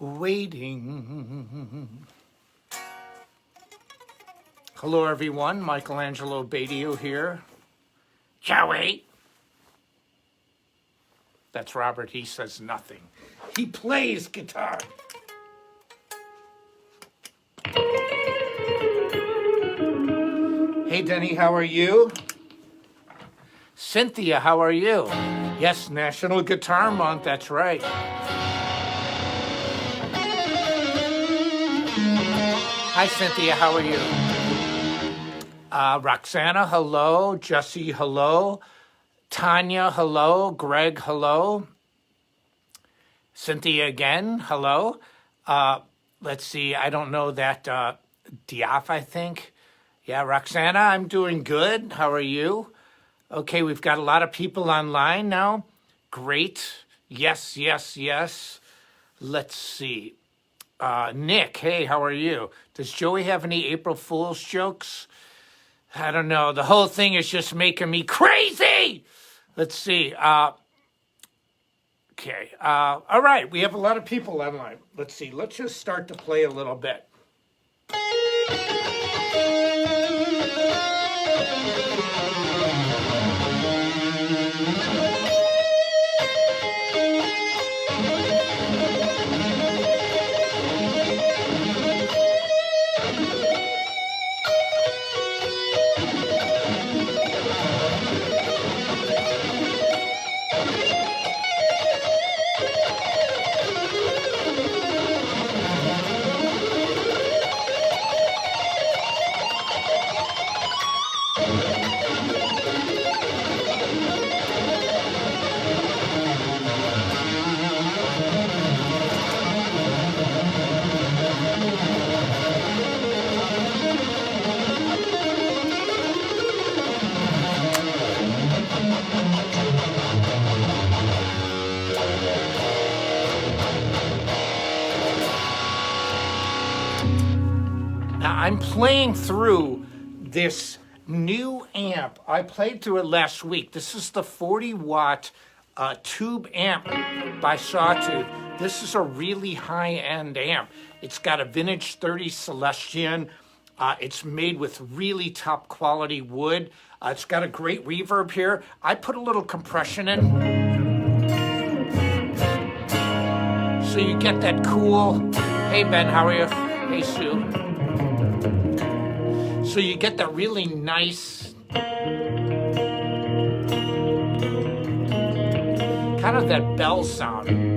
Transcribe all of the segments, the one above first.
waiting. Hello, everyone. Angelo Batio here. Joey. That's Robert. He says nothing. He plays guitar. Hey, Denny, how are you? Cynthia, how are you? Yes, National Guitar Month, that's right. Hi, Cynthia, how are you? Roxana, hello. Jesse, hello. Tanya, hello. Greg, hello. Cynthia again, hello. Let's see, I don't know that Diaf, I think. Yeah, Roxana, I'm doing good. How are you? Okay, we've got a lot of people online now. Great. Yes, yes, yes. Let's see. Nick, hey, how are you? Does Joey have any April Fool's jokes? I don't know. The whole thing is just making me crazy. Let's see. Okay. All right. We have a lot of people online. Let's see. Let's just start to play a little bit. I'm playing through this new amp. I played through it last week. This is the 40-watt tube amp by Sawtooth. This is a really high-end amp. It's got a vintage 30 Celestion. It's made with really top quality wood. It's got a great reverb here. I put a little compression in. So you get that cool, hey Ben, how are you? Hey Sue. So you get that really nice, kind of that bell sound.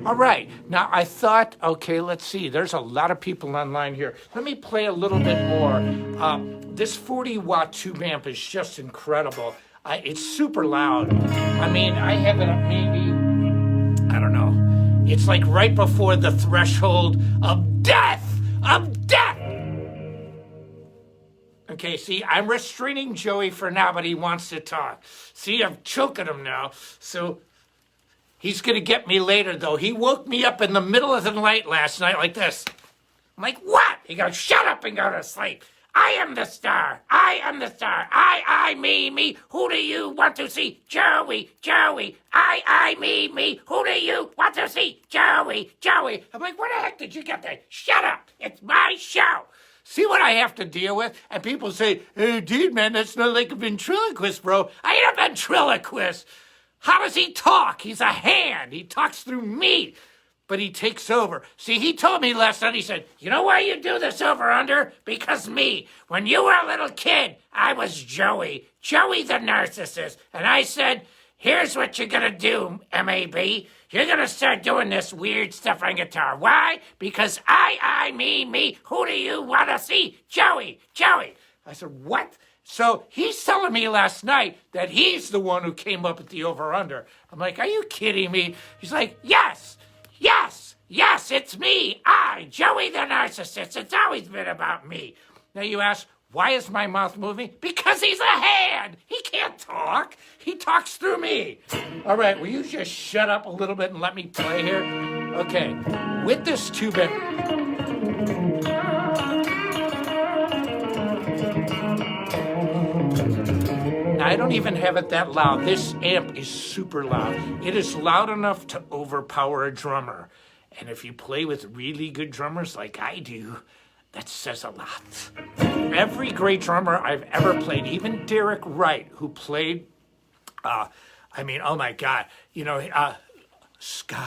All right, now I thought, okay, let's see. There's a lot of people online here. Let me play a little bit more. This 40-watt tube amp is just incredible. It's super loud. I mean, I have it at maybe, I don't know. It's like right before the threshold of death, Okay, see, I'm restraining Joey for now, but he wants to talk. See, I'm choking him now, so... He's going to get me later, though. He woke me up in the middle of the night last night like this. I'm like, what? He goes, shut up and go to sleep. I am the star. I am the star. I, me. Who do you want to see? Joey. I, me. Who do you want to see? Joey. I'm like, where the heck did you get that? Shut up. It's my show. See what I have to deal with? And people say, hey, dude, man, that's not like a ventriloquist, bro. I ain't a ventriloquist. How does he talk? He's a hand. He talks through me, but he takes over. See, he told me last night, he said, you know why you do this over under? Because me. When you were a little kid, I was Joey the narcissist. And I said, here's what you're going to do, MAB. You're going to start doing this weird stuff on guitar. Why? Because I, me. Who do you want to see? Joey. I said, what? So he's telling me last night that he's the one who came up with the over-under. I'm like, are you kidding me? He's like, yes, it's me. Joey the narcissist. It's always been about me. Now you ask, why is my mouth moving? Because he's a hand. He can't talk. He talks through me. All right, will you just shut up a little bit and let me play here? Okay, with this 2-bit. Now, I don't even have it that loud. This amp is super loud. It is loud enough to overpower a drummer. And if you play with really good drummers like I do, that says a lot. Every great drummer I've ever played, even Derek Wright, who played, oh my God, Skyfall.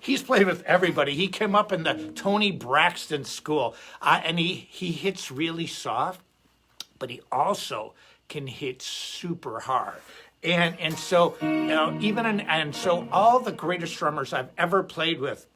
He's played with everybody. He came up in the Tony Braxton school, and he hits really soft, but he also can hit super hard. And so so all the greatest drummers I've ever played with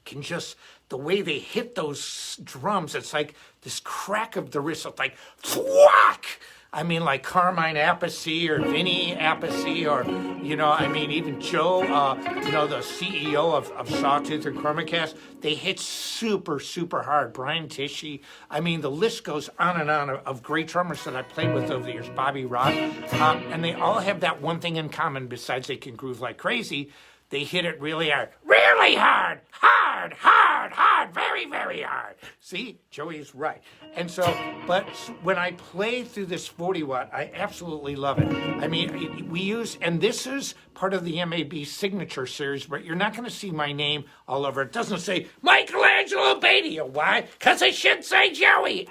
can just, the way they hit those drums, it's like this crack of the wrist, it's like thwack. Like Carmine Appice or Vinny Appice or, even Joe, the CEO of Sawtooth and Chromacast, they hit super, super hard. Brian Tishy. The list goes on and on of great drummers that I played with over the years, Bobby Rock. And they all have that one thing in common besides they can groove like crazy. They hit it really hard. Really hard! Hard! Very, very hard. See? Joey's right. And so, but when I play through this 40 watt, I absolutely love it. We use, and this is part of the MAB signature series, but you're not going to see my name all over. It doesn't say Angelo Batio. Why? Because it should say Joey.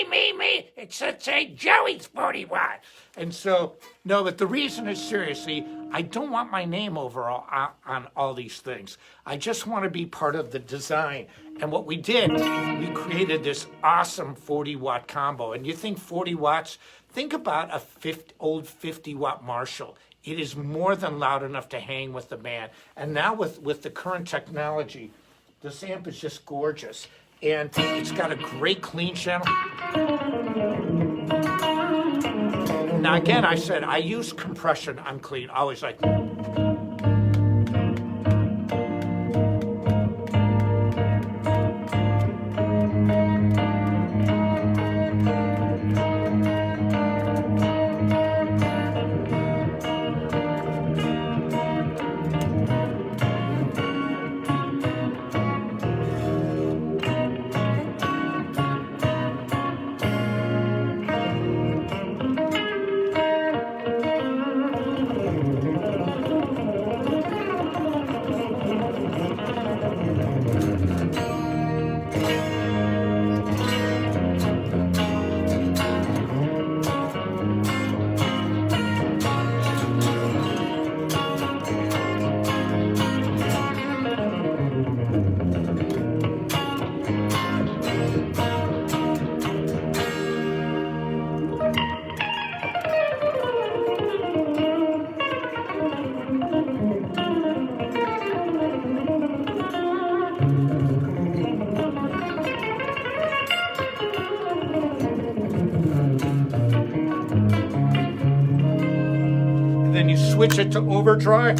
Me. It should say Joey's 40 watt. And so, no, but the reason is seriously, I don't want my name overall on all these things. I just want to be part of the design. And what we did, we created this awesome 40 watt combo. And you think 40 watts, think about a old 50 watt Marshall. It is more than loud enough to hang with the band. And now with the current technology, this amp is just gorgeous. And it's got a great clean channel. Now again, I said I use compression on clean, always like. Then you switch it to overdrive.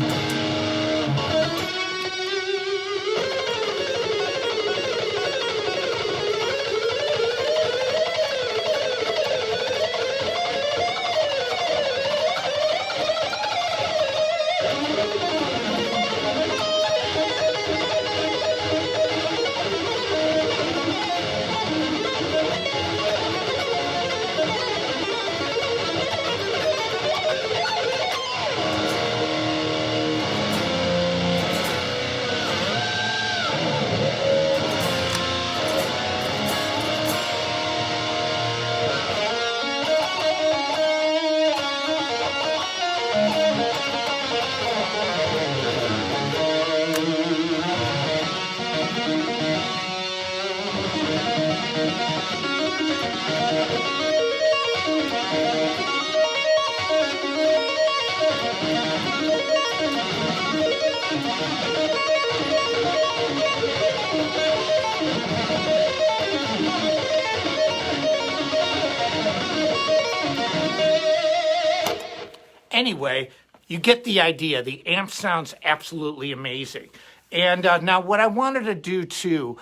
anyway, you get the idea. The amp sounds absolutely amazing. And now what I wanted to do too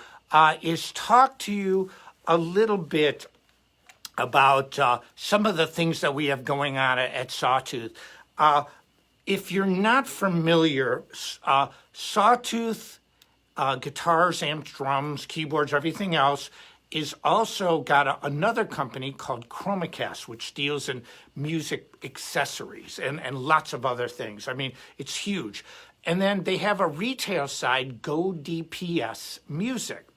is talk to you a little bit about some of the things that we have going on at Sawtooth. If you're not familiar, Sawtooth Guitars, amps, drums, keyboards, everything else is also got another company called Chromacast, which deals in music accessories and lots of other things. I mean, it's huge. And then they have a retail side, Go DPS Music.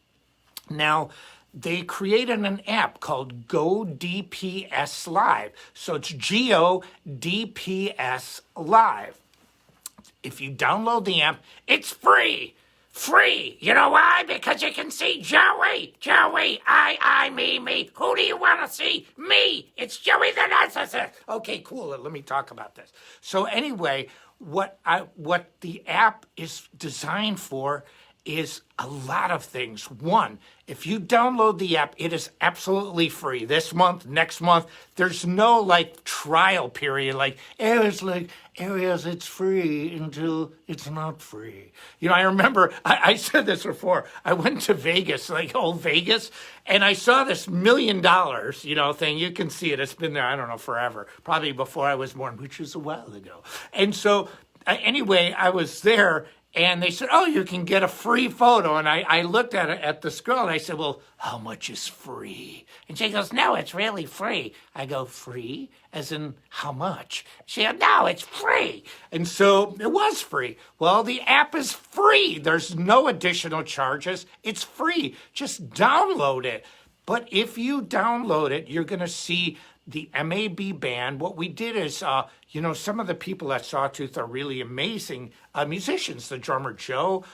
Now, they created an app called Go DPS Live. So it's Go DPS Live. If you download the app, it's free. Free. You know why? Because you can see Joey. Joey, I, me. Who do you want to see? Me. It's Joey the Narcissist. Okay, cool. Let me talk about this. So anyway, what the app is designed for is a lot of things. One, if you download the app, it is absolutely free. This month, next month, there's no like trial period. Like areas, it's free until it's not free. You know, I remember I said this before. I went to Vegas, like old Vegas, and I saw this $1 million, thing. You can see it. It's been there, I don't know, forever. Probably before I was born, which is a while ago. And so anyway, I was there. And they said, oh, you can get a free photo. And I looked at this girl, and I said, well, how much is free? And she goes, no, it's really free. I go, free? As in, how much? She goes, no, it's free. And so it was free. Well, the app is free. There's no additional charges. It's free. Just download it. But if you download it, you're going to see the MAB band. What we did is, some of the people at Sawtooth are really amazing musicians. The drummer Joe,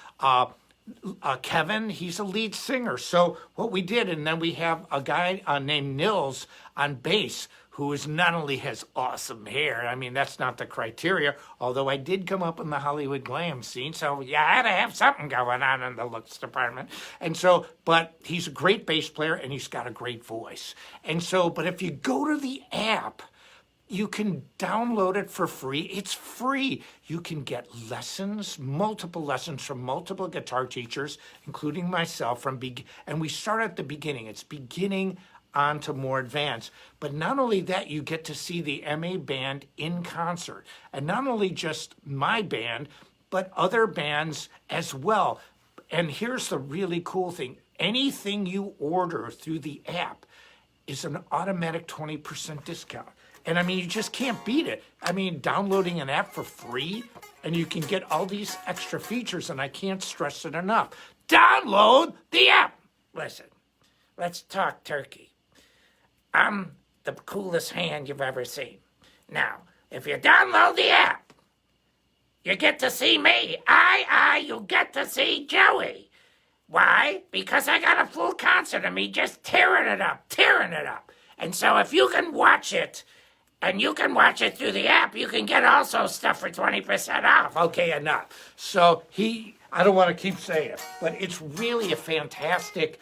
Kevin, he's a lead singer. So what we did, and then we have a guy named Nils on bass, who is not only has awesome hair. I mean, that's not the criteria, although I did come up in the Hollywood glam scene, so yeah, I had to have something going on in the looks department. And so, but he's a great bass player, and he's got a great voice. And so, but if you go to the app, you can download it for free. It's free. You can get lessons, multiple lessons from multiple guitar teachers, including myself, and we start at the beginning. It's beginning on to more advanced. But not only that, you get to see the MA band in concert. And not only just my band, but other bands as well. And here's the really cool thing. Anything you order through the app is an automatic 20% discount. And I mean, you just can't beat it. I mean, downloading an app for free, and you can get all these extra features, and I can't stress it enough. Download the app. Listen, let's talk turkey. I'm the coolest hand you've ever seen. Now, if you download the app, you get to see me. You get to see Joey. Why? Because I got a full concert of me just tearing it up. And so if you can watch it, and you can watch it through the app, you can get also stuff for 20% off. Okay, enough. So I don't want to keep saying it, but it's really a fantastic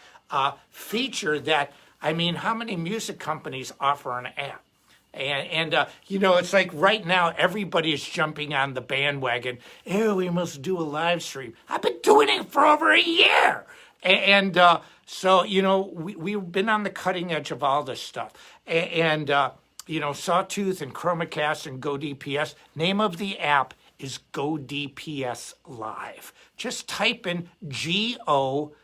feature that, I mean, how many music companies offer an app? And it's like right now, everybody is jumping on the bandwagon. Oh, we must do a live stream. I've been doing it for over a year. So, we've been on the cutting edge of all this stuff. Sawtooth and Chromacast and Go DPS, name of the app is Go DPS Live. Just type in GODPS.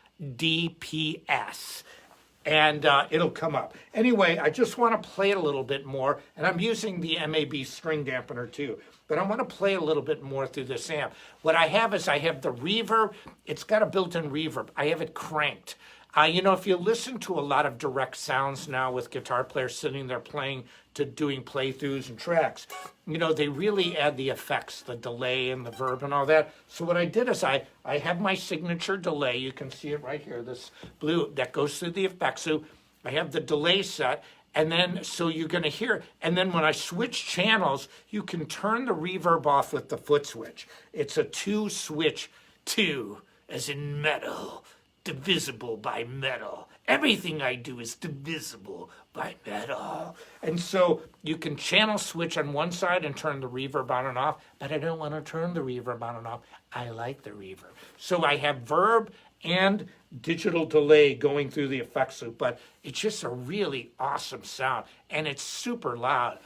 And it'll come up. Anyway, I just want to play it a little bit more, and I'm using the MAB string dampener too, but I want to play a little bit more through this amp. What I have is I have the reverb. It's got a built-in reverb. I have it cranked. If you listen to a lot of direct sounds now with guitar players sitting there doing playthroughs and tracks, they really add the effects, the delay and the verb and all that. So what I did is I have my signature delay. You can see it right here, this blue that goes through the effects. So I have the delay set, and then so you're going to hear. And then when I switch channels, you can turn the reverb off with the foot switch. It's a 2-switch 2, as in metal. Divisible by metal. Everything I do is divisible by metal. And so you can channel switch on one side and turn the reverb on and off, but I don't want to turn the reverb on and off. I like the reverb. So I have verb and digital delay going through the effects loop, but it's just a really awesome sound, and it's super loud.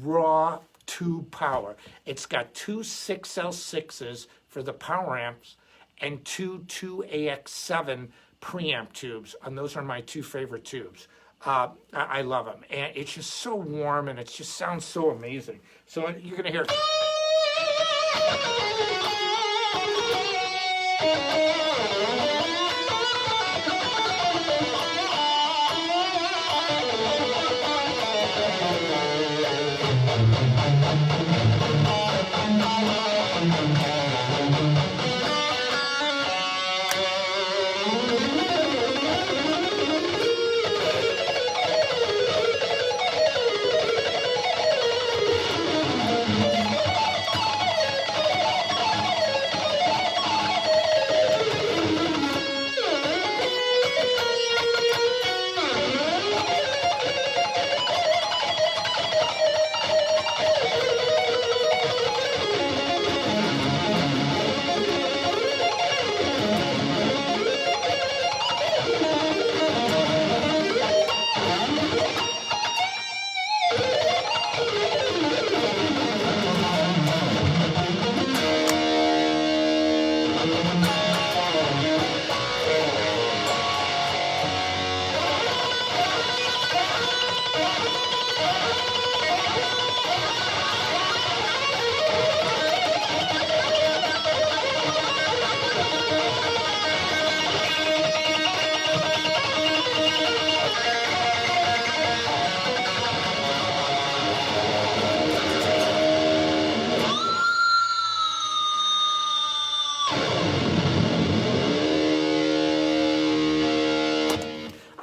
Raw tube power. It's got two 6L6s for the power amps and two 2AX7 preamp tubes, and those are my two favorite tubes. I love them, and it's just so warm, and it just sounds so amazing. So you're gonna hear.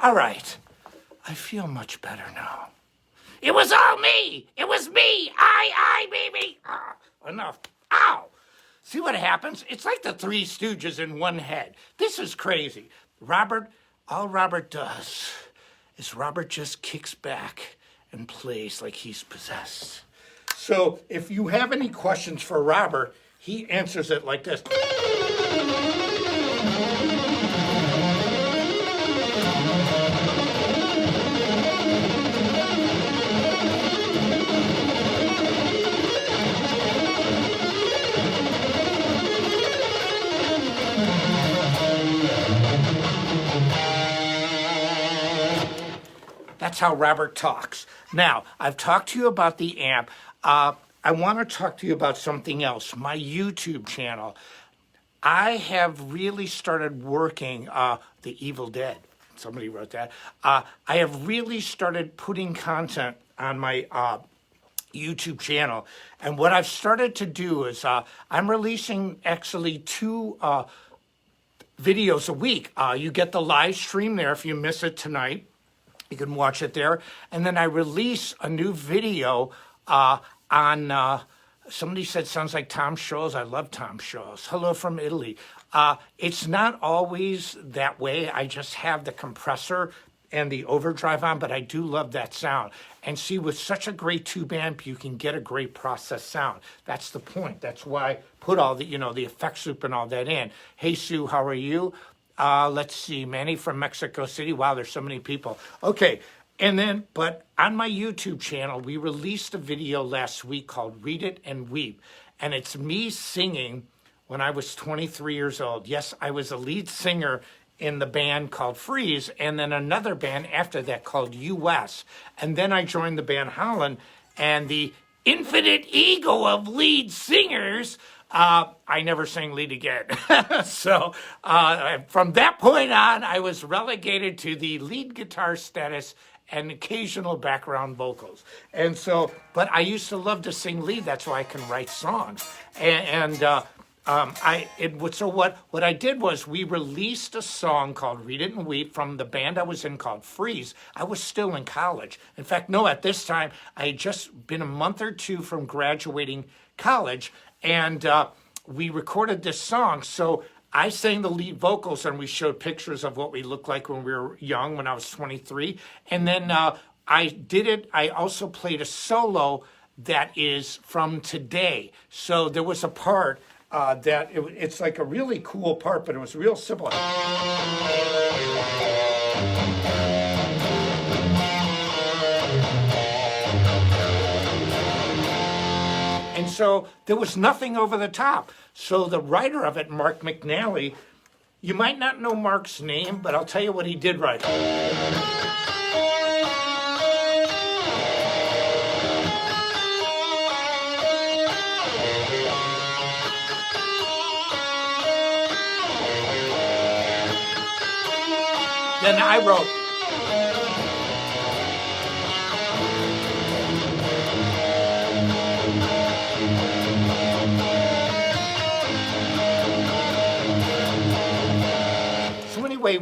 All right, I feel much better now. It was all me. It was me. Me. Enough. Ow. See what happens? It's like the Three Stooges in one head. This is crazy. All Robert does is Robert just kicks back and plays like he's possessed. So if you have any questions for Robert, he answers it like this. That's how Robert talks. Now, I've talked to you about the amp. I want to talk to you about something else, my YouTube channel. I have really started working, The Evil Dead, somebody wrote that. I have really started putting content on my YouTube channel. And what I've started to do is I'm releasing actually 2 videos a week. You get the live stream there if you miss it tonight. You can watch it there. And then I release a new video on, somebody said, sounds like Tom Scholes. I love Tom Scholes. Hello from Italy. It's not always that way. I just have the compressor and the overdrive on, but I do love that sound. And see, with such a great tube amp, you can get a great process sound. That's the point. That's why I put all the, the effects loop and all that in. Hey, Sue, how are you? Let's see, Manny from Mexico City. Wow, there's so many people. Okay, and then, but on my YouTube channel, we released a video last week called Read It and Weep. And it's me singing when I was 23 years old. Yes, I was a lead singer in the band called Freeze, and then another band after that called US. And then I joined the band Holland, and the infinite ego of lead singers, I never sang lead again. So from that point on, I was relegated to the lead guitar status and occasional background vocals. And so, but I used to love to sing lead. That's why I can write songs. So what I did was we released a song called Read It and Weep from the band I was in called Freeze. I was still in college. In fact, no, at this time, I had just been a month or 2 from graduating college, and we recorded this song. So I sang the lead vocals, and we showed pictures of what we looked like when we were young, when I was 23. And then I did it. I also played a solo that is from today. So there was a part it's like a really cool part, but it was real simple. And so there was nothing over the top. So the writer of it, Mark McNally, you might not know Mark's name, but I'll tell you what he did write. Then I wrote,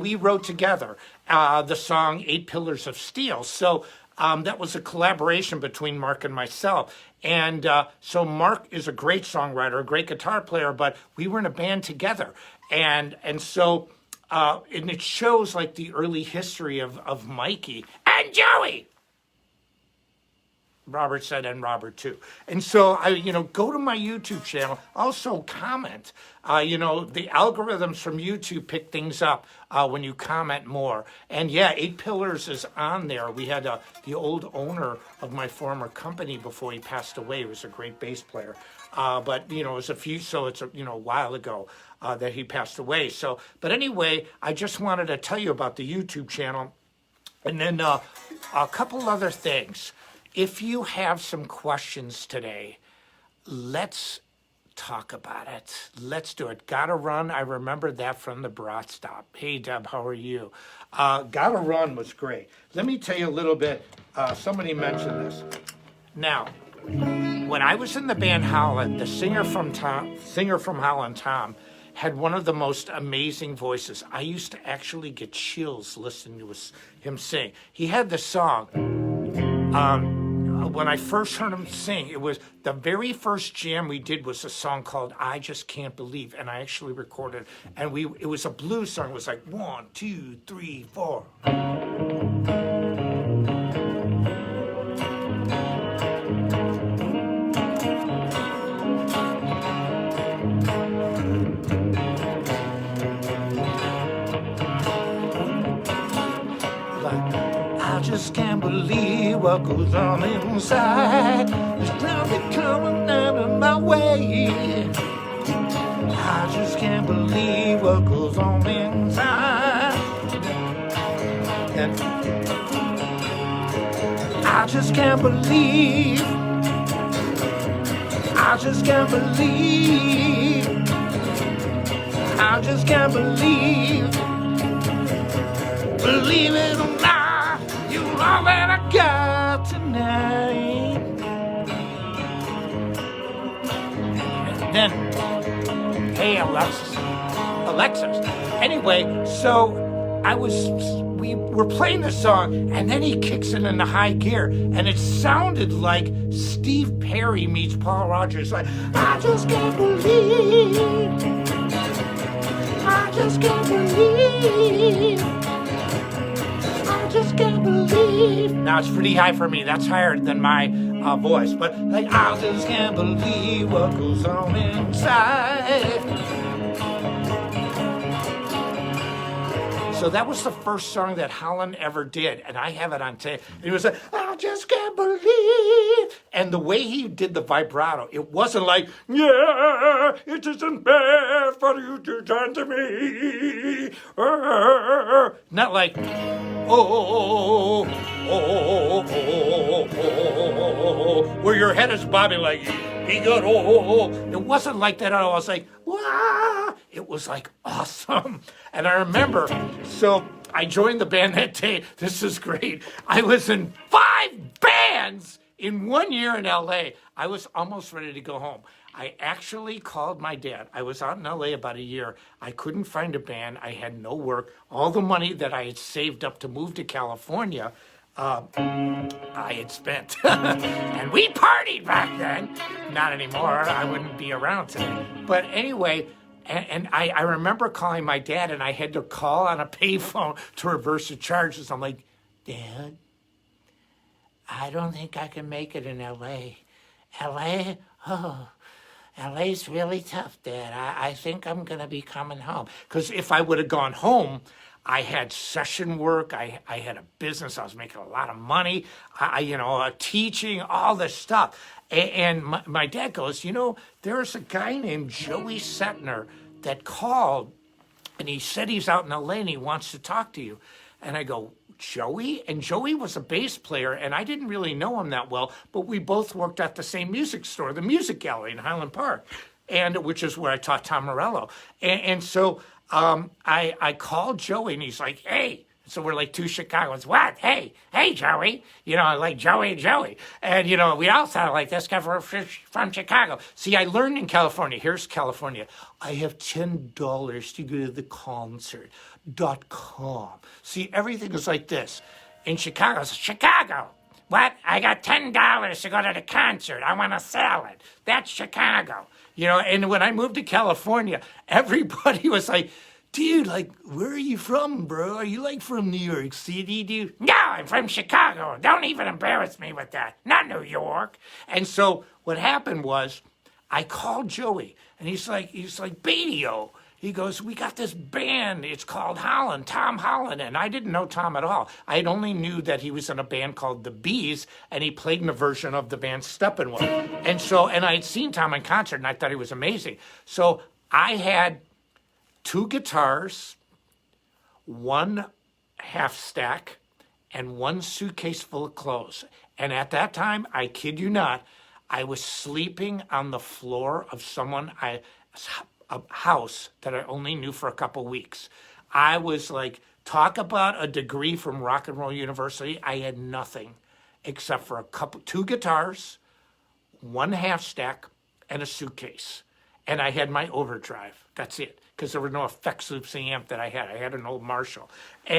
we wrote together the song 8 Pillars of Steel. So that was a collaboration between Mark and myself. And so Mark is a great songwriter, a great guitar player, but we were in a band together. And so and it shows like the early history of Mikey and Joey. Robert said, and Robert too. And so go to my YouTube channel. Also comment. The algorithms from YouTube pick things up when you comment more. And yeah, 8 Pillars is on there. We had the old owner of my former company before he passed away. He was a great bass player. But it was a while ago that he passed away. So, but anyway, I just wanted to tell you about the YouTube channel. And then a couple other things. If you have some questions today, let's talk about it. Let's do it. Gotta Run, I remember that from the Brat Stop. Hey, Deb, how are you? Gotta Run was great. Let me tell you a little bit. Somebody mentioned this. Now, when I was in the band Holland, the singer from Holland, Tom, had one of the most amazing voices. I used to actually get chills listening to him sing. He had this song. When I first heard him sing, it was the very first jam we did was a song called I Just Can't Believe, and I actually recorded it. And it was a blues song. It was like 1, 2, 3, 4. I just can't believe what goes on inside. There's nothing coming out of my way. I just can't believe what goes on inside. And I just can't believe. I just can't believe. I just can't believe. Believe it or not, you're all that I got tonight. And then, hey Alexis. Anyway, so we were playing the song, and then he kicks it into high gear, and it sounded like Steve Perry meets Paul Rogers. Like, I just can't believe. I just can't believe. I just can't believe. Now it's pretty high for me. That's higher than my voice. But like, I just can't believe what goes on inside. So that was the first song that Holland ever did, and I have it on tape. And he was like, I just can't believe. And the way he did the vibrato, it wasn't like, yeah, it isn't bad for you to turn to me. Not like, where your head is bobbing like, he got, It wasn't like that at all. I was like, wow. It was like awesome. And I remember, so I joined the band that day. This is great. I was in 5 bands in 1 year in LA. I was almost ready to go home. I actually called my dad. I was out in LA about a year. I couldn't find a band. I had no work. All the money that I had saved up to move to California, I had spent. And we partied back then. Not anymore. I wouldn't be around today. But anyway, And I remember calling my dad, and I had to call on a payphone to reverse the charges. I'm like, Dad, I don't think I can make it in L.A. L.A.? Oh, LA's really tough, Dad. I think I'm going to be coming home. Because if I would have gone home, I had session work. I had a business. I was making a lot of money. Teaching, all this stuff. And my dad goes, there's a guy named Joey Setner that called, and he said he's out in LA and he wants to talk to you. And I go, Joey? And Joey was a bass player, and I didn't really know him that well, but we both worked at the same music store, the Music Gallery in Highland Park, and which is where I taught Tom Morello. So I called Joey, and he's like, hey. So we're like two Chicagoans. What? Hey, Joey. Like Joey. And, we all sound like this guy from Chicago. See, I learned in California. Here's California. I have $10 to go to the concert.com. See, everything is like this. In Chicago, it's Chicago. What? I got $10 to go to the concert. I want a salad. That's Chicago. And when I moved to California, everybody was like, dude, where are you from, bro? Are you, from New York City, dude? No, I'm from Chicago. Don't even embarrass me with that. Not New York. And so what happened was I called Joey, and he's like, Batio. He goes, we got this band. It's called Holland, Tom Holland. And I didn't know Tom at all. I only knew that he was in a band called The Bees, and he played in a version of the band Steppenwolf. And I had seen Tom in concert, and I thought he was amazing. So I had 2 guitars, 1 half stack, and 1 suitcase full of clothes. And at that time, I kid you not, I was sleeping on the floor of a house that I only knew for a couple weeks. I was like, talk about a degree from Rock and Roll University. I had nothing except for 2 guitars, 1 half stack, and a suitcase. And I had my overdrive. That's it. Because there were no effects loops in the amp that I had. I had an old Marshall. I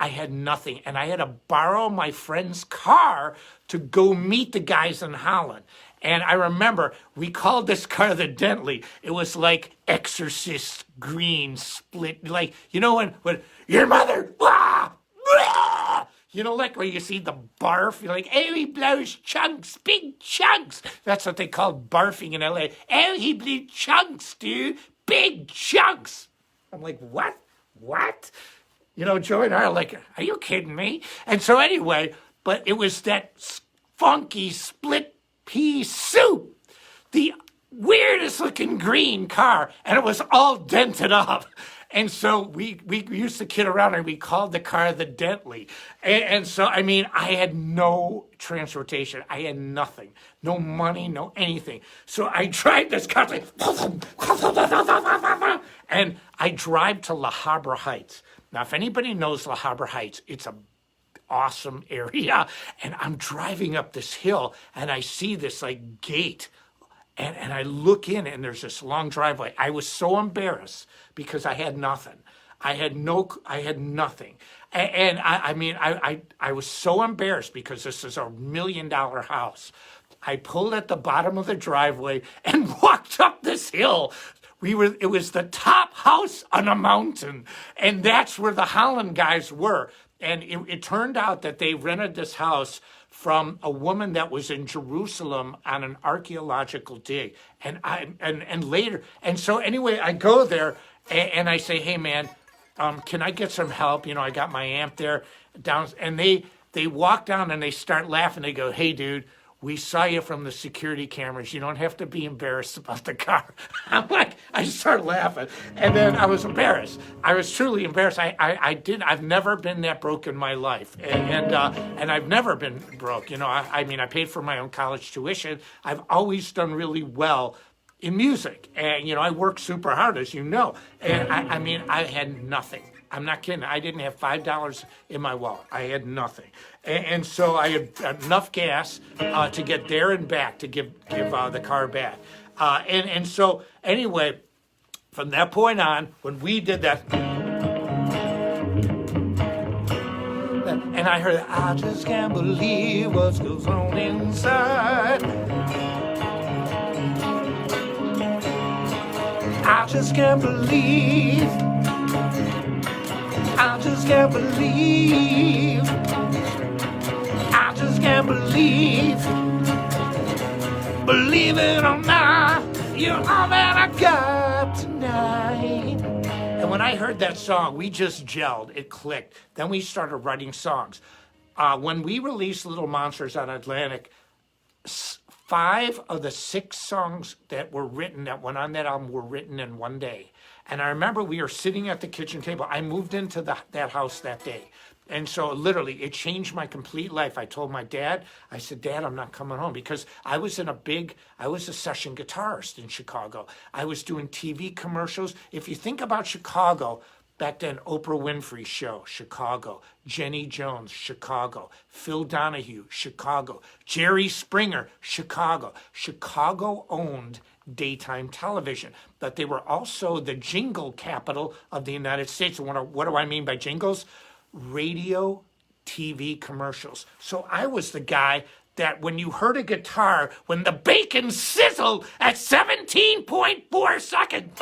had nothing. And I had to borrow my friend's car to go meet the guys in Holland. And I remember we called this car the Dentley. It was like Exorcist green split. Like, when your mother, blah, blah. Like where you see the barf, you're like, oh, he blows chunks, big chunks. That's what they call barfing in LA. Oh, he blew chunks, dude, big chunks. I'm like, what? Joey and I are like, are you kidding me? And so anyway, but it was that funky split pea soup, the weirdest looking green car, and it was all dented up. And so we used to kid around, and we called the car the Dentley. And so, I had no transportation. I had nothing. No money, no anything. So I drive this car, and I drive to La Habra Heights. Now, if anybody knows La Habra Heights, it's a awesome area. And I'm driving up this hill, and I see this, gate. And I look in, and there's this long driveway. I was so embarrassed because I had nothing. I had nothing. And I was so embarrassed because this is a $1 million house. I pulled at the bottom of the driveway and walked up this hill. It was the top house on a mountain. And that's where the Holland guys were. And it turned out that they rented this house from a woman that was in Jerusalem on an archaeological dig. And later, and so anyway, I go there and I say, hey man, can I get some help? I got my amp there down, and they walk down and they start laughing. They go, hey dude, we saw you from the security cameras. You don't have to be embarrassed about the car. I'm like, I just started laughing. And then I was embarrassed. I was truly embarrassed. I've never been that broke in my life. And I've never been broke. I paid for my own college tuition. I've always done really well in music. And, I worked super hard, as you know. And I had nothing. I'm not kidding. I didn't have $5 in my wallet. I had nothing. And so I had enough gas to get there and back, to give the car back. And so anyway, from that point on, when we did that, and I heard, I just can't believe what goes on inside. I just can't believe. I just can't believe. I just can't believe. Believe it or not, you're all that I got tonight. And when I heard that song, we just gelled. It clicked. Then we started writing songs. When we released Little Monsters on Atlantic, 5 of the 6 songs that were written, that went on that album, were written in one day. And I remember we were sitting at the kitchen table. I moved into that house that day. And so literally it changed my complete life. I told my dad, I said, Dad, I'm not coming home, because I was a session guitarist in Chicago. I was doing TV commercials. If you think about Chicago, back then, Oprah Winfrey Show, Chicago. Jenny Jones, Chicago. Phil Donahue, Chicago. Jerry Springer, Chicago. Chicago owned daytime television, but they were also the jingle capital of the United States. And what do I mean by jingles? Radio, TV commercials. So I was the guy that when you heard a guitar, when the bacon sizzled at 17.4 seconds,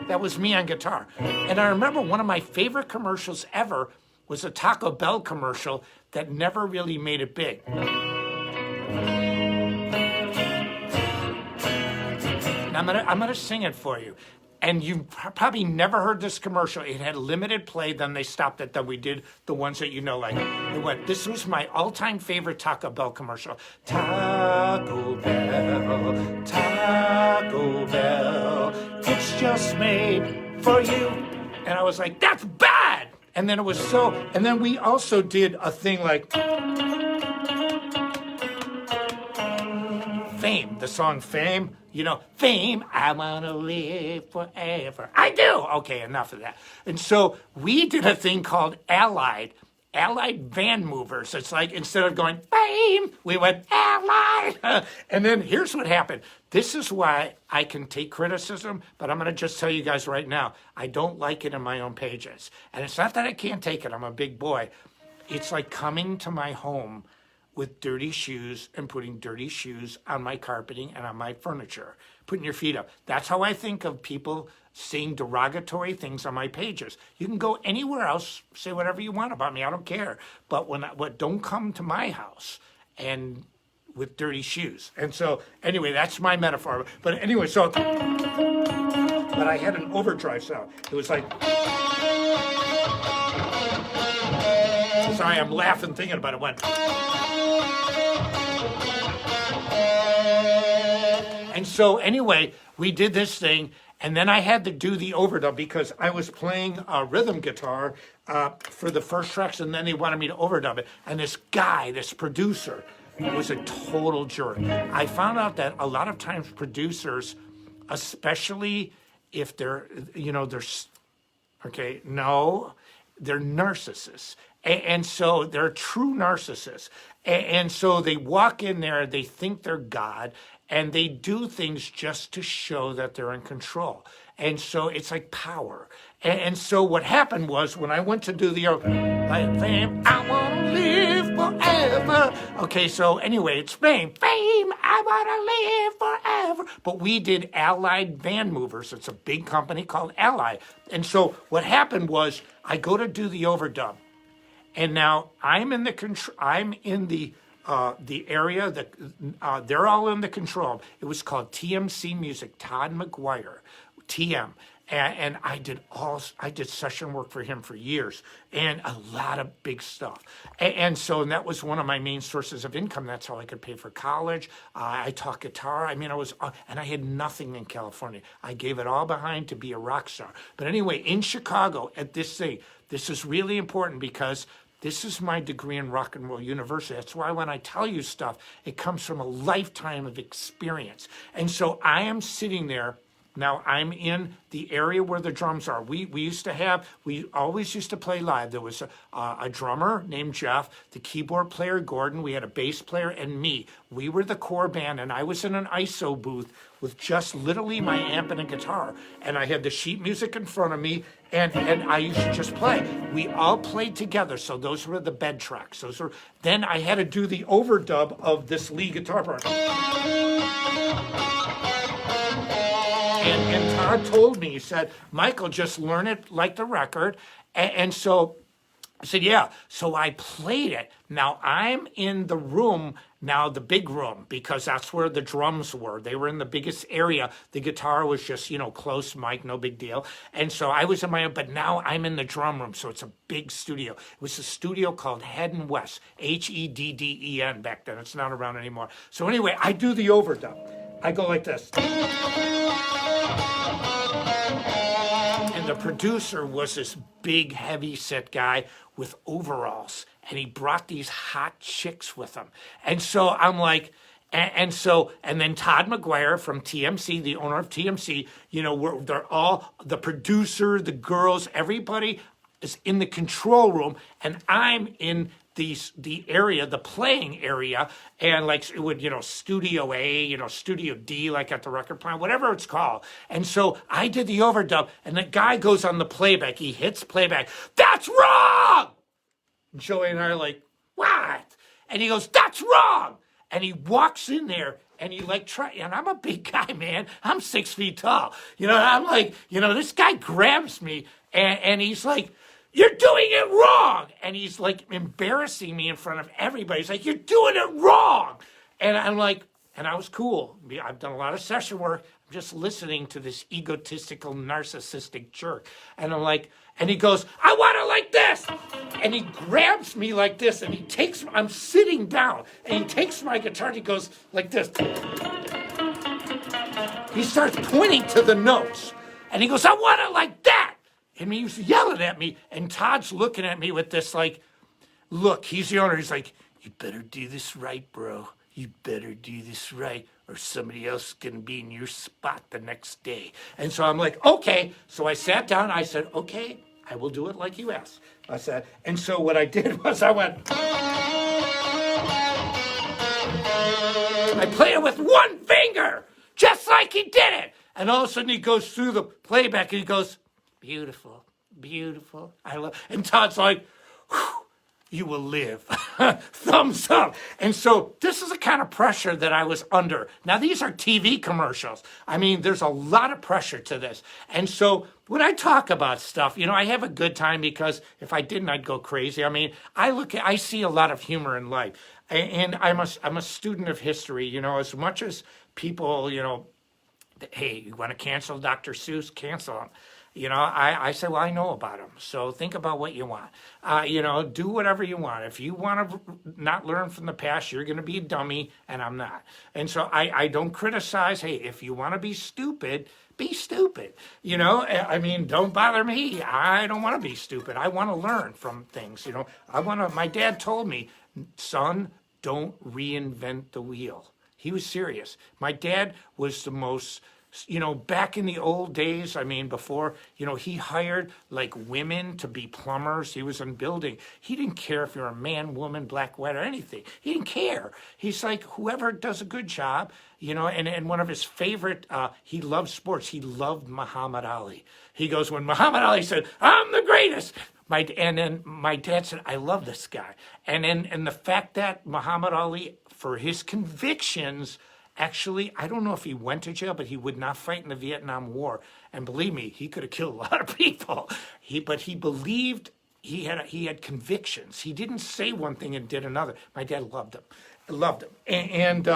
that was me on guitar. And I remember one of my favorite commercials ever was a Taco Bell commercial that never really made it big. And I'm gonna sing it for you. And you've probably never heard this commercial. It had limited play, then they stopped it, then we did the ones that you know, like, it went, this was my all-time favorite Taco Bell commercial. Taco Bell, Taco Bell, it's just made for you. And I was like, that's bad! And then and then we also did a thing like, Fame, the song Fame. You know, Fame, I want to live forever. I do. Okay, enough of that. And so we did a thing called Allied van movers. It's like, instead of going Fame, we went Allied. And then here's what happened. This is why I can take criticism, but I'm going to just tell you guys right now, I don't like it in my own pages. And it's not that I can't take it. I'm a big boy. It's like coming to my home with dirty shoes and putting dirty shoes on my carpeting and on my furniture, putting your feet up. That's how I think of people saying derogatory things on my pages. You can go anywhere else, say whatever you want about me, I don't care. But don't come to my house and with dirty shoes. And so, anyway, that's my metaphor. But anyway, but I had an overdrive sound. It was like, sorry, I'm laughing thinking about it. Went. And so anyway, we did this thing, and then I had to do the overdub because I was playing rhythm guitar for the first tracks, and then they wanted me to overdub it. And this guy, this producer, was a total jerk. I found out that a lot of times producers, especially if they're narcissists. And so they're true narcissists. And so they walk in there, they think they're God, and they do things just to show that they're in control. And so it's like power. And so what happened was, when I went to do the Fame, I want to live forever. Okay, so anyway, it's Fame, I want to live forever. But we did Allied Van Movers. It's a big company called Allied. And so what happened was, I go to do the overdub. And now I'm in the area that they're all in the control. It was called TMC Music, Todd McGuire, TM. And I did session work for him for years, and a lot of big stuff. And that was one of my main sources of income. That's how I could pay for college. I taught guitar. I mean, and I had nothing in California. I gave it all behind to be a rock star. But anyway, in Chicago at this thing, this is really important because this is my degree in Rock and Roll University. That's why when I tell you stuff, it comes from a lifetime of experience. And so I am sitting there. Now I'm in the area where the drums are. We always used to play live. There was a drummer named Jeff, the keyboard player Gordon, we had a bass player, and me. We were the core band, and I was in an ISO booth with just literally my amp and a guitar. And I had the sheet music in front of me, and I used to just play. We all played together, so those were the bed tracks. Then I had to do the overdub of this lead guitar part. And Todd told me, he said, Michael, just learn it like the record. And so I said, yeah. So I played it. Now I'm in the room, now the big room, because that's where the drums were. They were in the biggest area. The guitar was just, close mic, no big deal. And so I was in my own, but now I'm in the drum room. So it's a big studio. It was a studio called Head and West, Hedden back then. It's not around anymore. So anyway, I do the overdub. I go like this. And the producer was this big, heavy-set guy with overalls, and he brought these hot chicks with him. And so I'm like, and then Todd McGuire from TMC, the owner of TMC, they're all, the producer, the girls, everybody is in the control room, and I'm in the area, the playing area, and like it would, Studio A, Studio D, like at the record plant, whatever it's called. And so I did the overdub, and the guy goes on the playback. He hits playback. That's wrong! And Joey and I are like, what? And he goes, that's wrong! And he walks in there, and he and I'm a big guy, man. I'm 6 feet tall. I'm like, this guy grabs me, and he's like, you're doing it wrong. And he's like embarrassing me in front of everybody. He's like, you're doing it wrong. And I'm like, and I was cool. I've done a lot of session work. I'm just listening to this egotistical, narcissistic jerk. And I'm like, and he goes, I want it like this. And he grabs me like this, and I'm sitting down, and he takes my guitar, and he goes like this. He starts pointing to the notes, and he goes, I want it like that. And he was yelling at me, and Todd's looking at me with this, look, he's the owner. He's like, you better do this right, bro. You better do this right, or somebody else is going to be in your spot the next day. And so I'm like, okay. So I sat down, I said, okay, I will do it like you asked. I said, and so what I did was I went, I play it with one finger, just like he did it. And all of a sudden he goes through the playback, and he goes, beautiful, beautiful. I love, and Todd's like, you will live. Thumbs up. And so this is the kind of pressure that I was under. Now, these are TV commercials. I mean, there's a lot of pressure to this. And so when I talk about stuff, I have a good time, because if I didn't, I'd go crazy. I mean, I see a lot of humor in life. And I'm a student of history, as much as people, hey, you want to cancel Dr. Seuss? Cancel him. I say, well, I know about him. So think about what you want. Do whatever you want. If you want to not learn from the past, you're going to be a dummy, and I'm not. And so I don't criticize. Hey, if you want to be stupid, be stupid. I mean, don't bother me. I don't want to be stupid. I want to learn from things. My dad told me, son, don't reinvent the wheel. He was serious. My dad was the most, back in the old days, I mean, before, he hired women to be plumbers. He was in building. He didn't care if you're a man, woman, black, white, or anything. He didn't care. He's like, whoever does a good job, and one of his favorite, he loved sports. He loved Muhammad Ali. He goes, when Muhammad Ali said, I'm the greatest, and then my dad said, I love this guy. And the fact that Muhammad Ali, for his convictions, actually, I don't know if he went to jail, but he would not fight in the Vietnam War. And believe me, he could have killed a lot of people. But he believed he had convictions. He didn't say one thing and did another. My dad loved him. And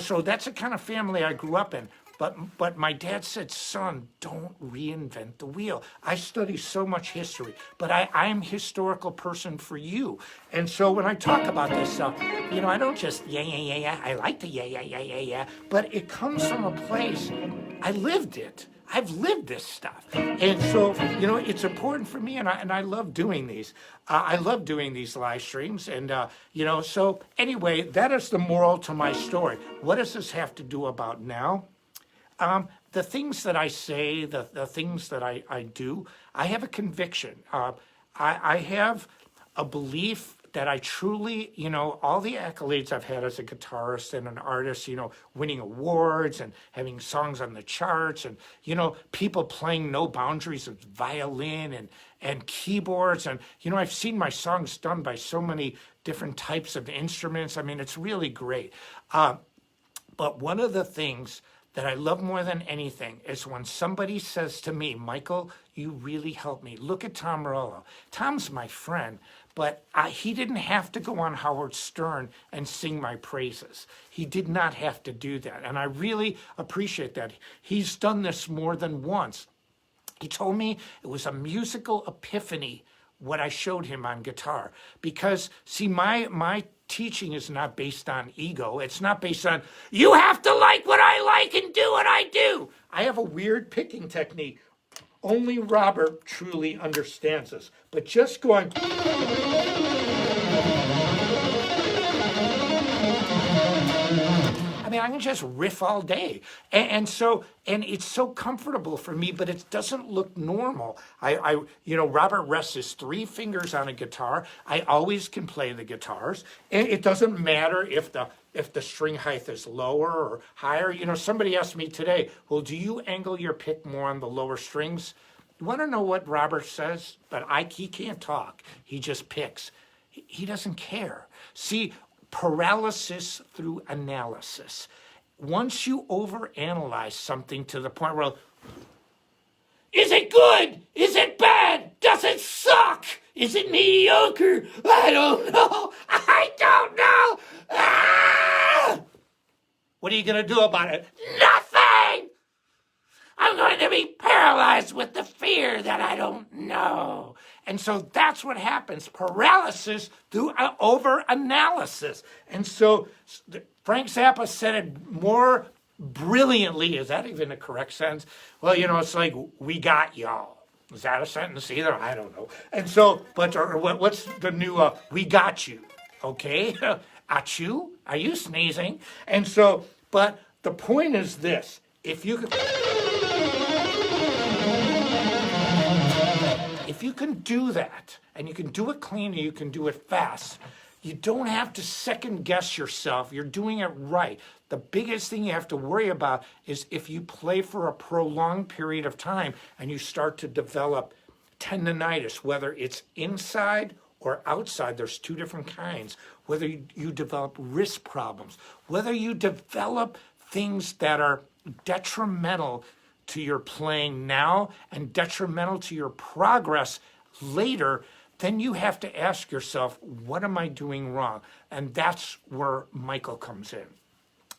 so that's the kind of family I grew up in. But my dad said, son, don't reinvent the wheel. I study so much history, but I'm a historical person for you. And so when I talk about this stuff, I don't just, yeah. I like the yeah. But it comes from a place, I lived it. I've lived this stuff. And so, it's important for me, and I love doing these. I love doing these live streams. And, so anyway, that is the moral to my story. What does this have to do about now? The things that I say, the things that I do, I have a conviction. I have a belief that I truly, all the accolades I've had as a guitarist and an artist, winning awards and having songs on the charts and, people playing No Boundaries with violin and keyboards. And, I've seen my songs done by so many different types of instruments. I mean, it's really great. But one of the things that I love more than anything is when somebody says to me, Michael, you really helped me. Look at Tom Morello. Tom's my friend, but he didn't have to go on Howard Stern and sing my praises. He did not have to do that. And I really appreciate that. He's done this more than once. He told me it was a musical epiphany what I showed him on guitar. Because, see, my teaching is not based on ego. It's not based on, you have to like what I like and do what I do. I have a weird picking technique. Only Robert truly understands this. But just going... I mean, I can just riff all day. And it's so comfortable for me, but it doesn't look normal. Robert rests his 3 fingers on a guitar. I always can play the guitars. And it doesn't matter if the string height is lower or higher. Somebody asked me today, well, do you angle your pick more on the lower strings? You want to know what Robert says? But he can't talk. He just picks. He doesn't care. See, paralysis through analysis. Once you overanalyze something to the point where, is it good? Is it bad? Does it suck? Is it mediocre? I don't know. I don't know. Ah! What are you going to do about it? Nothing! I'm going to be paralyzed with the fear that I don't know. And so that's what happens, paralysis through over-analysis. And so Frank Zappa said it more brilliantly. Is that even a correct sentence? Well, it's like, we got y'all. Is that a sentence either? I don't know. And so, what's the new, we got you, okay? Achoo? Are you sneezing? And so, but the point is this. If you can do that, and you can do it clean, and you can do it fast, you don't have to second guess yourself. You're doing it right. The biggest thing you have to worry about is if you play for a prolonged period of time and you start to develop tendinitis, whether it's inside or outside, there's 2 different kinds, whether you develop wrist problems, whether you develop things that are detrimental to your playing now and detrimental to your progress later, then you have to ask yourself, what am I doing wrong? And that's where Michael comes in.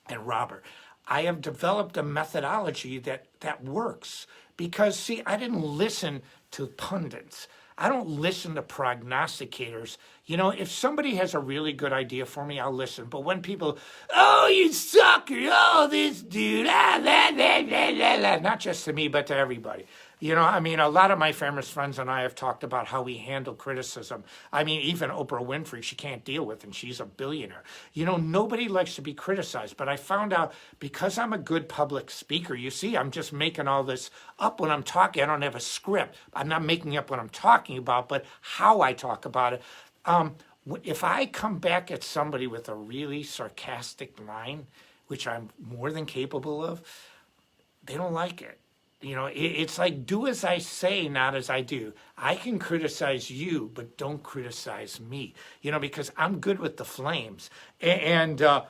And Robert, I have developed a methodology that works because, see, I didn't listen to pundits. I don't listen to prognosticators. If somebody has a really good idea for me, I'll listen. But when people, oh, you sucker, oh, this dude, not just to me, but to everybody. A lot of my famous friends and I have talked about how we handle criticism. Even Oprah Winfrey, she can't deal with, and she's a billionaire. Nobody likes to be criticized, but I found out because I'm a good public speaker, you see, I'm just making all this up when I'm talking. I don't have a script. I'm not making up what I'm talking about, but how I talk about it. If I come back at somebody with a really sarcastic line, which I'm more than capable of, they don't like it. It's like, do as I say, not as I do. I can criticize you, but don't criticize me, because I'm good with the flames. But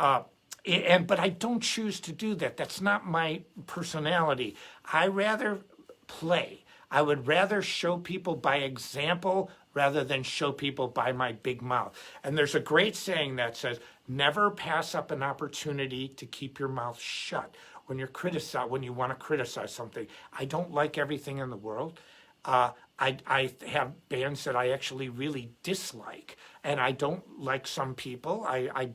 I don't choose to do that. That's not my personality. I rather play. I would rather show people by example rather than show people by my big mouth. And there's a great saying that says, never pass up an opportunity to keep your mouth shut. When you want to criticize something. I don't like everything in the world. I have bands that I actually really dislike, and I don't like some people. I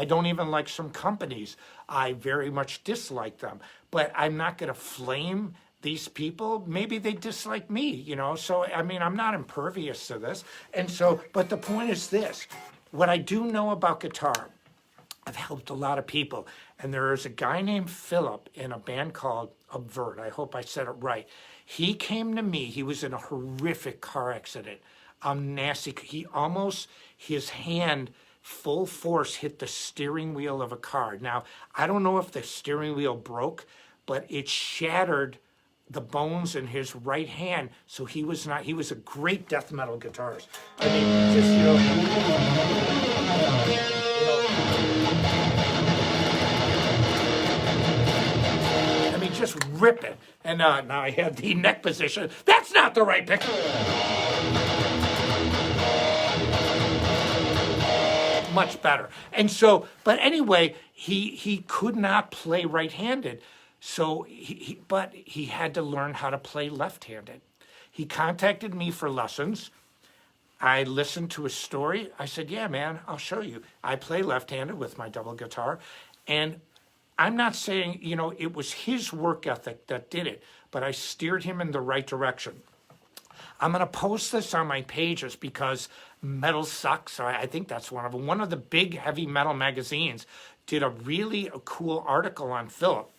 don't even like some companies. I very much dislike them, but I'm not going to flame these people. Maybe they dislike me, so I'm not impervious to this. And so, but the point is this, what I do know about guitar, I've helped a lot of people. And there is a guy named Philip in a band called Avert. I hope I said it right. He came to me. He was in a horrific car accident. Nasty. His hand, full force, hit the steering wheel of a car. Now, I don't know if the steering wheel broke, but it shattered the bones in his right hand. So he was a great death metal guitarist. just rip it. And now I had the neck position. That's not the right pick. Much better. And so, but anyway, he could not play right-handed. So, but he had to learn how to play left-handed. He contacted me for lessons. I listened to his story. I said, yeah, man, I'll show you. I play left-handed with my double guitar. And I'm not saying, you know, it was his work ethic that did it, but I steered him in the right direction. I'm going to post this on my pages because Metal Sucks. I think that's one of them. One of the big heavy metal magazines did a really cool article on Philip.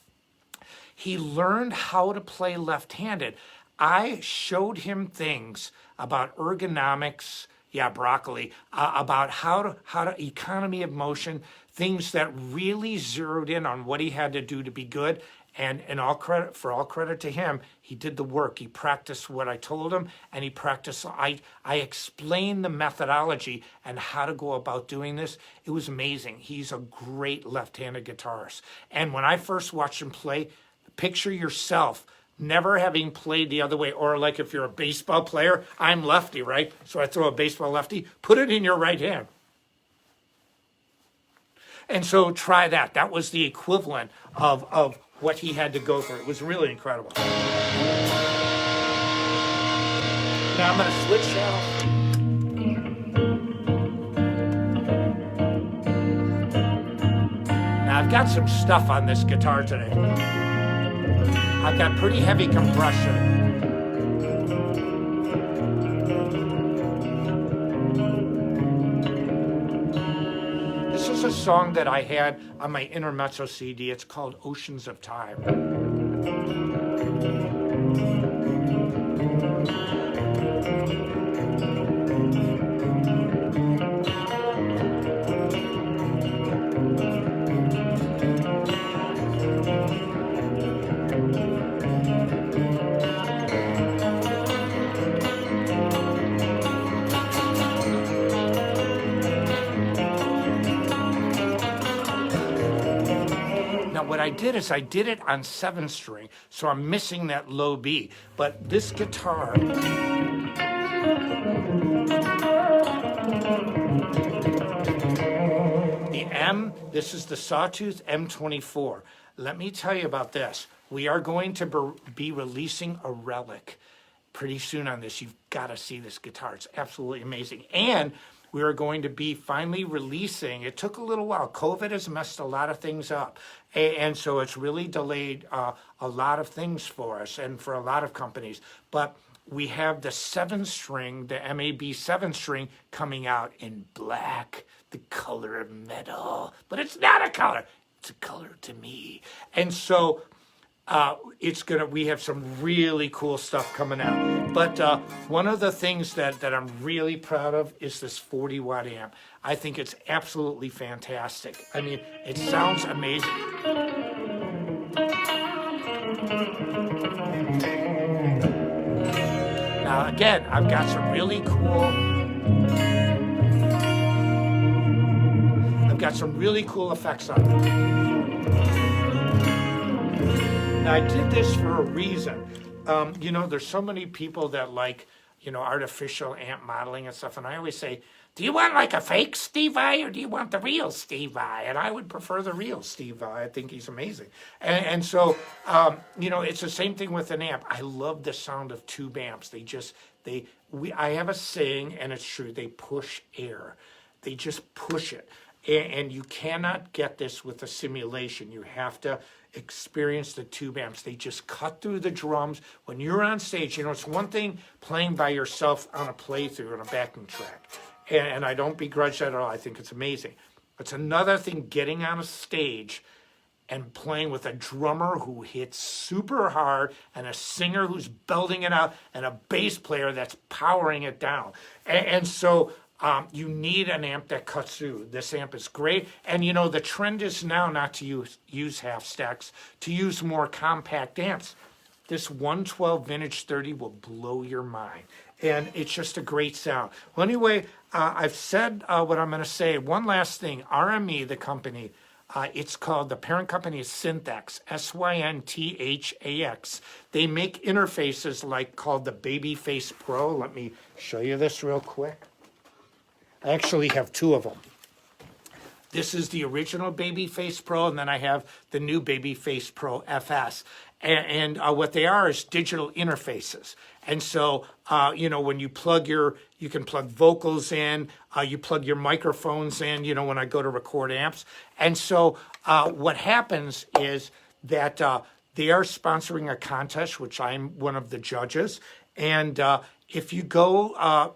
He learned how to play left-handed. I showed him things about ergonomics, broccoli, about how to economy of motion, things that really zeroed in on what he had to do to be good. And all credit to him, he did the work. He practiced what I told him, and he practiced. I explained the methodology and how to go about doing this. It was amazing. He's a great left-handed guitarist. And when I first watched him play, picture yourself never having played the other way, or like if you're a baseball player, I'm lefty, right? So I throw a baseball lefty, put it in your right hand. And so try that. That was the equivalent of what he had to go through. It was really incredible. Now I'm going to switch channels. Now I've got some stuff on this guitar today. I've got pretty heavy compression. This is a song that I had on my Intermezzo CD. It's called Oceans of Time. What I did is I did it on 7-string, so I'm missing that low B. But this guitar, the M, this is the Sawtooth M24. Let me tell you about this. We are going to be releasing a relic pretty soon on this. You've got to see this guitar. It's absolutely amazing. And we are going to be finally releasing, it took a little while. COVID has messed a lot of things up. And so it's really delayed a lot of things for us and for a lot of companies. But we have the 7-string, the MAB 7-string coming out in black, the color of metal. But it's not a color. It's a color to me. And so we have some really cool stuff coming out. But one of the things that I'm really proud of is this 40-watt amp. I think it's absolutely fantastic. I mean, it sounds amazing. Now, again, I've got some really cool effects on it. Now, I did this for a reason. You know, there's so many people that like, you know, artificial amp modeling and stuff. And I always say, do you want like a fake Steve Vai or do you want the real Steve Vai? And I would prefer the real Steve Vai. I think he's amazing. And so, you know, it's the same thing with an amp. I love the sound of tube amps. I have a saying, and it's true, they push air. They just push it. And you cannot get this with a simulation. You have to experience the tube amps. They just cut through the drums. When you're on stage, you know, it's one thing playing by yourself on a playthrough on a backing track. And I don't begrudge that at all. I think it's amazing. It's another thing getting on a stage and playing with a drummer who hits super hard and a singer who's belting it out and a bass player that's powering it down. And so you need an amp that cuts through. This amp is great. And, you know, the trend is now not to use half stacks, to use more compact amps. This 112 Vintage 30 will blow your mind. And it's just a great sound. Well, anyway, I've said what I'm going to say. One last thing. RME, the company, It's called, the parent company is Syntax, Synthax. They make interfaces like called the Babyface Pro. Let me show you this real quick. I actually have two of them. This is the original Babyface Pro, and then I have the new Babyface Pro FS. And what they are is digital interfaces. And so, when you plug you can plug vocals in, you plug your microphones in, when I go to record amps. And so what happens is that they are sponsoring a contest, which I'm one of the judges. And if you go,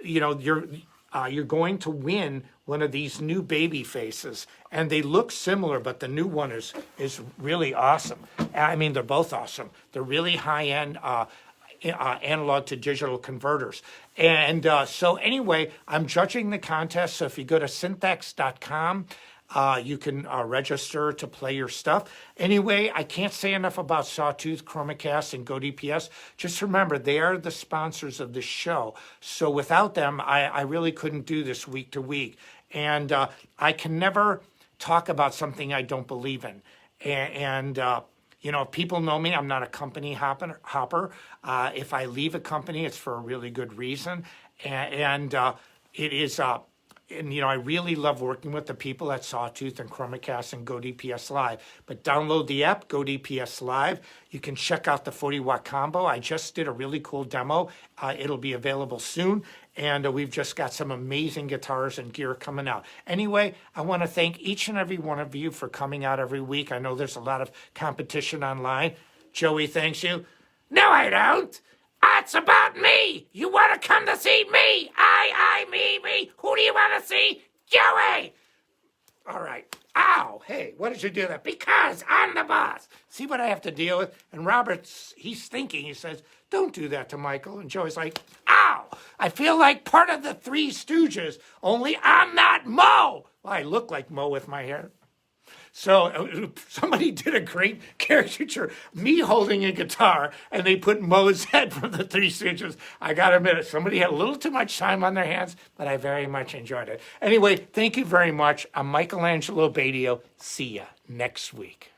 you're going to win one of these new baby faces, and they look similar, but the new one is really awesome. I mean, they're both awesome. They're really high-end analog to digital converters. And so anyway, I'm judging the contest. So if you go to syntax.com, you can register to play your stuff. Anyway, I can't say enough about Sawtooth, Chromacast, and GoDPS. Just remember, they are the sponsors of the show. So without them, I really couldn't do this week to week. And I can never talk about something I don't believe in. And if people know me, I'm not a company hopper. If I leave a company, it's for a really good reason. And it is... I really love working with the people at Sawtooth and Chromacast and GoDPS Live. But download the app, GoDPS Live. You can check out the 40-watt combo. I just did a really cool demo. It'll be available soon. And we've just got some amazing guitars and gear coming out. Anyway, I want to thank each and every one of you for coming out every week. I know there's a lot of competition online. Joey thanks you. No, I don't. It's about me. You want to come to see me? Me. Who do you want to see? Joey. All right. Ow. Hey, what did you do that? Because I'm the boss. See what I have to deal with? And Robert's, he's thinking. He says, don't do that to Michael. And Joey's like, ow. I feel like part of the Three Stooges, only I'm not Mo. Well, I look like Mo with my hair. So somebody did a great caricature, me holding a guitar, and they put Mo's head from the Three Stooges. I got to admit it, somebody had a little too much time on their hands, but I very much enjoyed it. Anyway, thank you very much. I'm Angelo Batio. See ya next week.